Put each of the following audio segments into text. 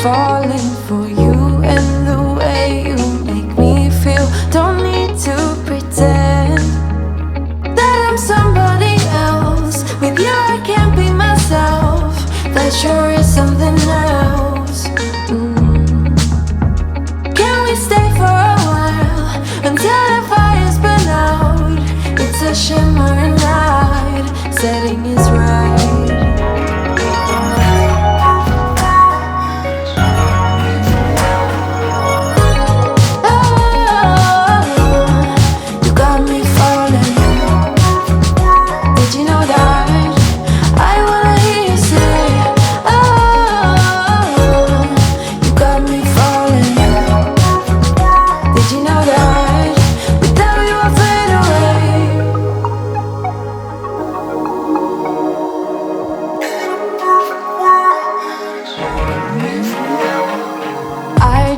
falling for you and the way you make me feel. Don't need to pretend that I'm somebody else. With you I can't be myself. That sure is something else. Can we stay for a while until the fire's been out? It's a shimmering night, setting is right.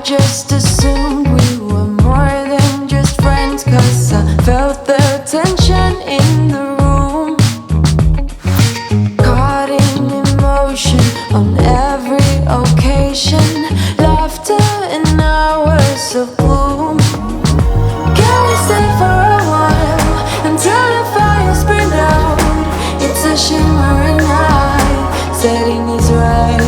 Just assumed we were more than just friends, 'cause I felt the tension in the room. Caught in emotion on every occasion. Laughter in hours of gloom. Can we stay for a while until the fire's burned out? It's a shimmering night, setting is right.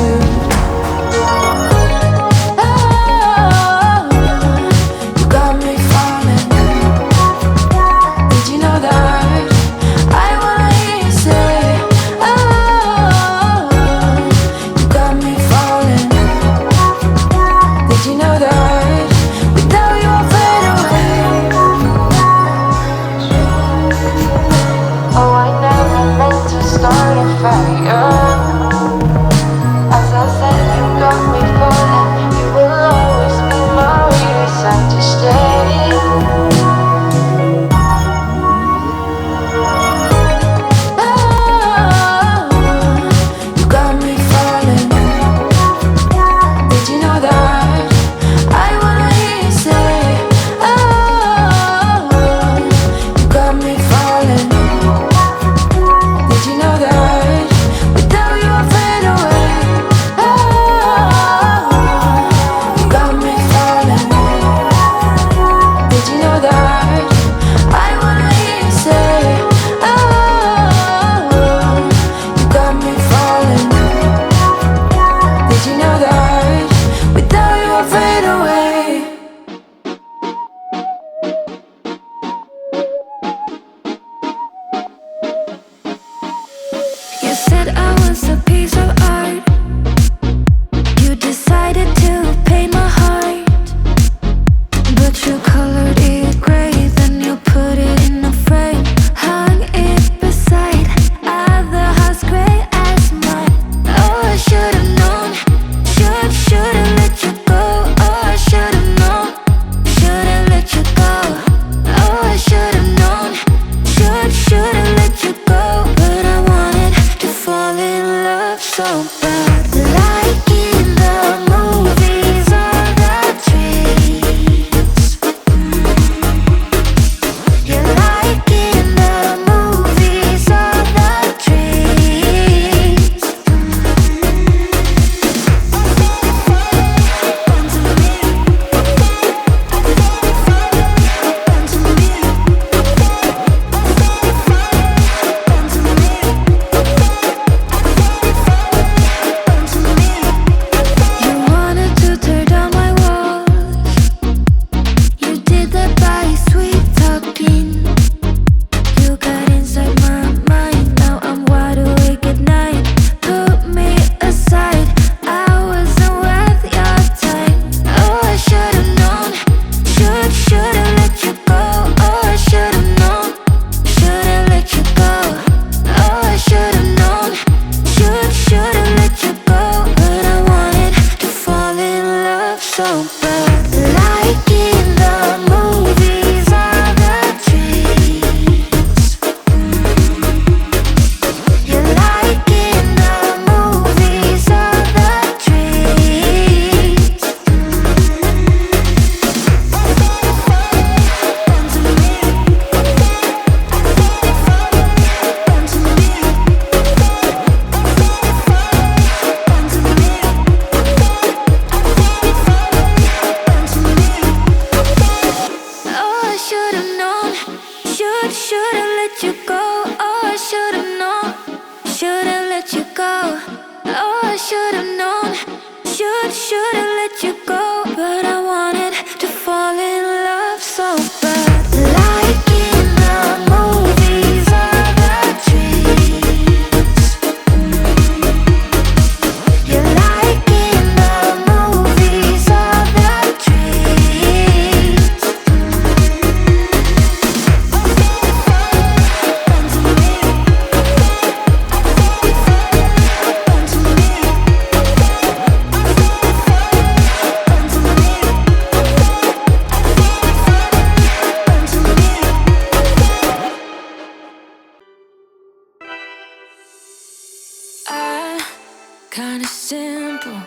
Kinda simple,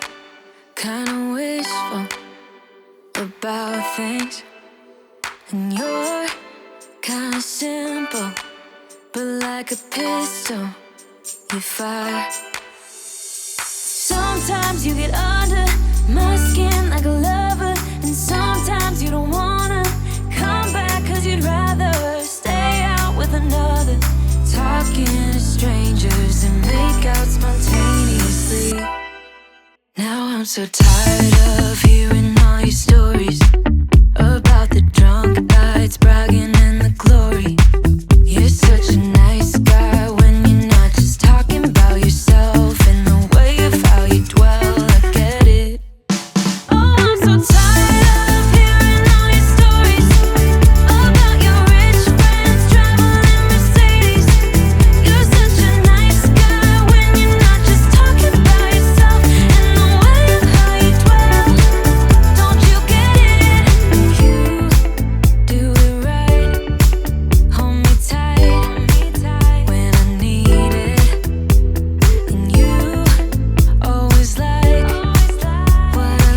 kinda wishful about things. And you're kinda simple, but like a pistol, you fire. Sometimes you get under my skin like a lover, and sometimes you don't wanna come back 'cause you'd rather stay out with another. Talking to strangers and make out spontaneously. Now I'm so tired of hearing all your stories about the drunk nights, bragging in the glory. You're such a nice guy when you're not just talking about yourself and the way of how you dwell. I get it. Oh, I'm so tired of hearing all your stories about your rich friends traveling Mercedes. You're such a nice guy when you're not just talking about yourself and the way of how you dwell. Don't you get it? You do it right. Hold me tight when I need it. And you always like what I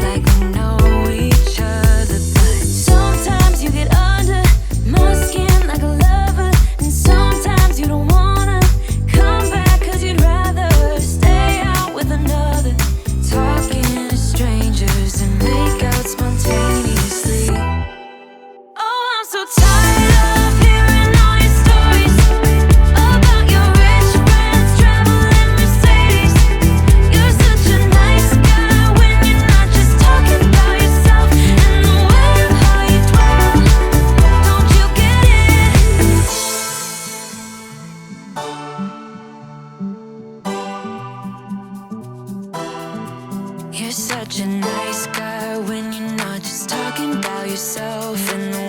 like we know each other. But sometimes you get under my skin like a lover, and sometimes you don't wanna come back 'cause you'd rather stay out with another. Talking to strangers and make out spontaneously. Oh, I'm so tired of hearing all your stories about your rich friends traveling Mercedes. You're such a nice guy when you're not just talking about yourself and the way of how you dwell. Don't you get it? You're such a nice guy when you're not just talking about yourself and the